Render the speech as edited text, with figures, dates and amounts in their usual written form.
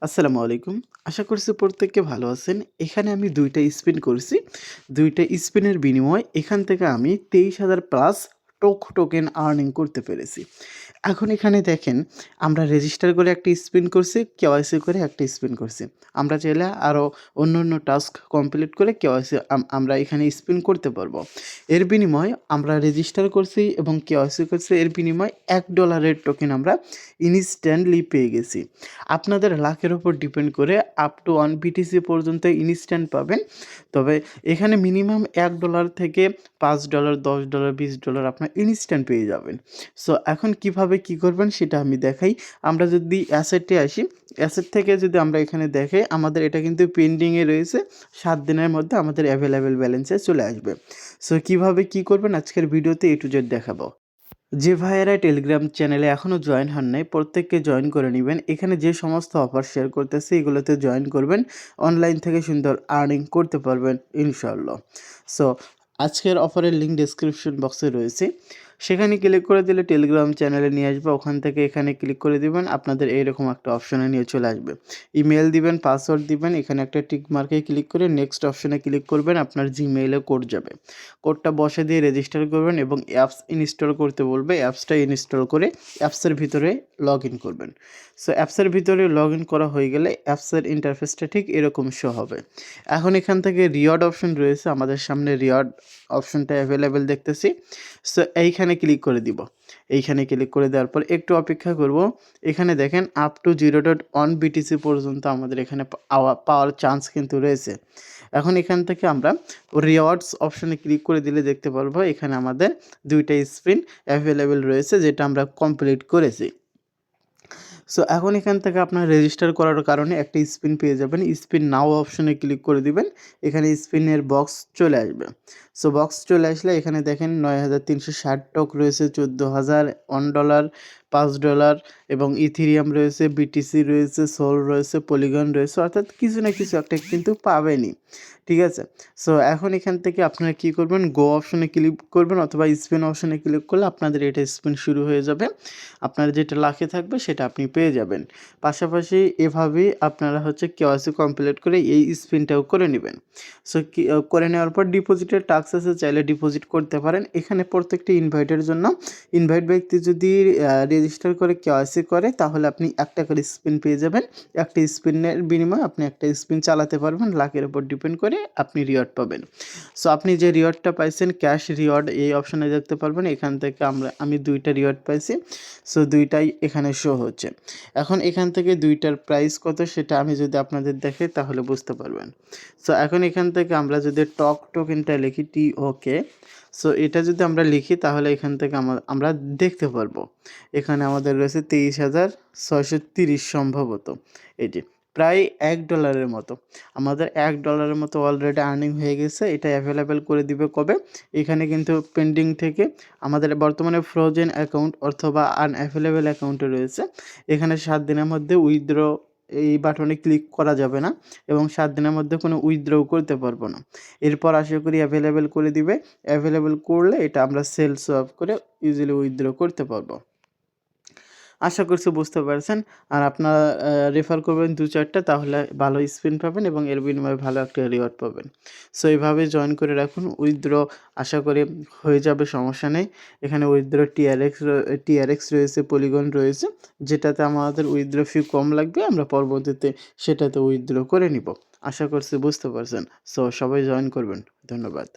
আসসালামু আলাইকুম। আশা করছি প্রত্যেকে ভালো আছেন। এখানে আমি ২ টা স্পিন করছি। ২ টা স্পিনের বিনিময়ে এখান থেকে আমি ২৩,০০০ প্লাস টোকেন আর্নিং করতে পেরেছি। এখন এখানে দেখেন আমরা রেজিস্টার করে একটা স্পিন করছি, কেওয়াইসি করে একটা স্পিন করছি। আমরা চাইলে আরও অন্যান্য টাস্ক কমপ্লিট করে কেওয়াইসি আমরা এখানে স্পিন করতে পারবো। এর বিনিময়ে আমরা রেজিস্টার করছি এবং কেওয়াইসি করছি। এর বিনিময়ে $১ এর টোকেন আমরা ইনস্ট্যান্টলি পেয়ে গেছি। আপনাদের লাকের উপর ডিপেন্ড করে আপ টু 1 BTC পর্যন্ত ইনস্ট্যান্ট পাবেন। তবে এখানে মিনিমাম $১ থেকে $৫, $10, $20 আপনার ইনস্ট্যান্ট পেয়ে যাবেন। সো এখন কিভাবে কি করবেন সেটা আমি দেখাই। আমরা যদি অ্যাসেটে আসি, অ্যাসেট থেকে যদি আমরা এখানে দেখাই আমাদের এটা কিন্তু পেন্ডিংয়ে রয়েছে। ৭ দিনের মধ্যে আমাদের অ্যাভেলেবল ব্যালেন্সে চলে আসবে। সো কিভাবে কি করবেন আজকের ভিডিওতে A to Z দেখাবো। যে ভাইয়েরা টেলিগ্রাম চ্যানেলে এখনও জয়েন হন নাই প্রত্যেককে জয়েন করে নেবেন। এখানে যে সমস্ত অফার শেয়ার করতেছি এগুলোতে জয়েন করবেন। অনলাইন থেকে সুন্দর আর্নিং করতে পারবেন ইনশাআল্লাহ। সো আজকের অফারের লিঙ্ক ডেসক্রিপশন বক্সে রয়েছে। সেখানে ক্লিক করে দিলে টেলিগ্রাম চ্যানেলে নিয়ে আসবে। ওখান থেকে এখানে ক্লিক করে দিবেন। আপনাদের এইরকম একটা অপশনে নিয়ে চলে আসবে। ইমেল দিবেন, পাসওয়ার্ড দিবেন। এখানে একটা টিক মার্কে ক্লিক করে নেক্সট অপশনে ক্লিক করবেন। আপনার জিমেইলে কোড যাবে। কোডটা বসে দিয়ে রেজিস্টার করবেন এবং অ্যাপস ইনস্টল করতে বলবে। অ্যাপসটা ইনস্টল করে অ্যাপসের ভিতরে লগ ইন করবেন। সো অ্যাপসের ভিতরে লগ ইন করা হয়ে গেলে অ্যাপসের ইন্টারফেসটা ঠিক এরকম শো হবে। এখন এখান থেকে রিওয়ার্ড অপশন রয়েছে। আমাদের সামনে রিওয়ার্ড অপশনটা অ্যাভেলেবেল দেখতেছি। সো এইখানে ক্লিক করে দিব। এইখানে ক্লিক করে দেওয়ার পর একটু অপেক্ষা করব। এখানে দেখেন আপ টু 0.1 BTC পর্যন্ত আমাদের এখানে পাওয়ার চান্স কিন্তু রয়েছে। এখন এখান থেকে আমরা রিওয়ার্ডস অপশনে ক্লিক করে দিলে দেখতে পারবো এখানে আমাদের ২ টা স্পিন অ্যাভেলেবেল রয়েছে যেটা আমরা কমপ্লিট করেছি। সো এখন এখান থেকে আপনার রেজিস্টার করার কারণে একটা স্পিন পেয়ে যাবেন। স্পিন নাও অপশনে ক্লিক করে দিবেন। এখানে স্পিনের বক্স চলে আসবে। সো বক্স চলে আসলে এখানে দেখেন ৯,৩৬০ টোক রয়েছে, ১৪,০০০ $1, $5 এবং ইথেরিয়াম রয়েছে, বিটিসি রয়েছে, সোল রয়েছে, পলিগন রয়েছে, অর্থাৎ কিছু না কিছু একটা কিন্তু পাবেনই। ঠিক আছে? সো এখন এখান থেকে আপনারা কী করবেন, গো অপশনে ক্লিক করবেন অথবা স্পিন অপশনে ক্লিক করলে আপনাদের এটা স্পিন শুরু হয়ে যাবে। আপনার যেটা লাকে থাকবে সেটা আপনি পেয়ে যাবেন। পাশাপাশি এভাবেই আপনারা হচ্ছে কেওয়াইসি কমপ্লিট করে এই স্পিনটাও করে নেবেন। সো করে নেওয়ার পর ডিপোজিটের টাস্ক আছে, চাইলে ডিপোজিট করতে পারেন। এখানে প্রত্যেকটি ইনভাইটের জন্য ইনভাইট ব্যক্তি যদি রেজিস্টার করে কেওয়াইসি করে তাহলে আপনি একটা করে স্পিন পেয়ে যাবেন। একটা স্পিনের বিনিময়ে আপনি একটা স্পিন চালাতে পারবেন। লাকের উপর ডিপেন্ড করে আপনি রিওয়ার্ড পাবেন। সো আপনি যে রিওয়ার্ডটা পাইছেন ক্যাশ রিওয়ার্ড এই অপশনে দেখতে পারবেন। এখান থেকে আমি ২ টা রিওয়ার্ড পাইছি। সো ২ টাই এখানে শো হচ্ছে। এখন এখান থেকে ২ টার প্রাইস কত সেটা আমি যদি আপনাদের দেখাই তাহলে বুঝতে পারবেন। সো এখন এখান থেকে আমরা যদি টোকেনটা লিখি TOK, সো এটা যদি আমরা লিখি তাহলে এখান থেকে আমরা দেখতে পারবো। এখানে আমাদের রয়েছে ২৩,৬৩০ সম্ভবত এটি। প্রায় $১ এর মতো। আমাদের $১ এর মতো অলরেডি আর্নিং হয়ে গেছে। এটা অ্যাভেলেবেল করে দিবে কবে? এখানে কিন্তু পেন্ডিং থেকে আমাদের বর্তমানে ফ্রোজেন অ্যাকাউন্ট অথবা আনঅ্যাভেলেবেল অ্যাকাউন্টে রয়েছে। এখানে 7 দিনের মধ্যে উইথড্র এই বাটনে ক্লিক করা যাবে না এবং 7 দিনের মধ্যে কোনো উইথড্রও করতে পারবো না। এরপর আশা করি অ্যাভেলেবেল করে দিবে। অ্যাভেলেবেল করলে এটা আমরা সেল সোয়াপ করে ইজিলি উইথড্র করতে পারবো। আশা করছি বুঝতে পারছেন। আর আপনারা রেফার করবেন ২-৪ টা তাহলে ভালো স্পিন পাবেন এবং এর বিনিময়ে ভালো একটা রিওয়ার্ড পাবেন। সো এভাবে জয়েন করে রাখুন। উইথড্র আশা করি হয়ে যাবে, সমস্যা নেই। এখানে উইথড্র TRX রয়েছে, পলিগন রয়েছে। যেটাতে আমাদের উইথড্র ফি কম লাগবে আমরা পরবর্তীতে সেটাতে উইথড্র করে নিব। আশা করছি বুঝতে পারছেন। সো সবাই জয়েন করবেন। ধন্যবাদ।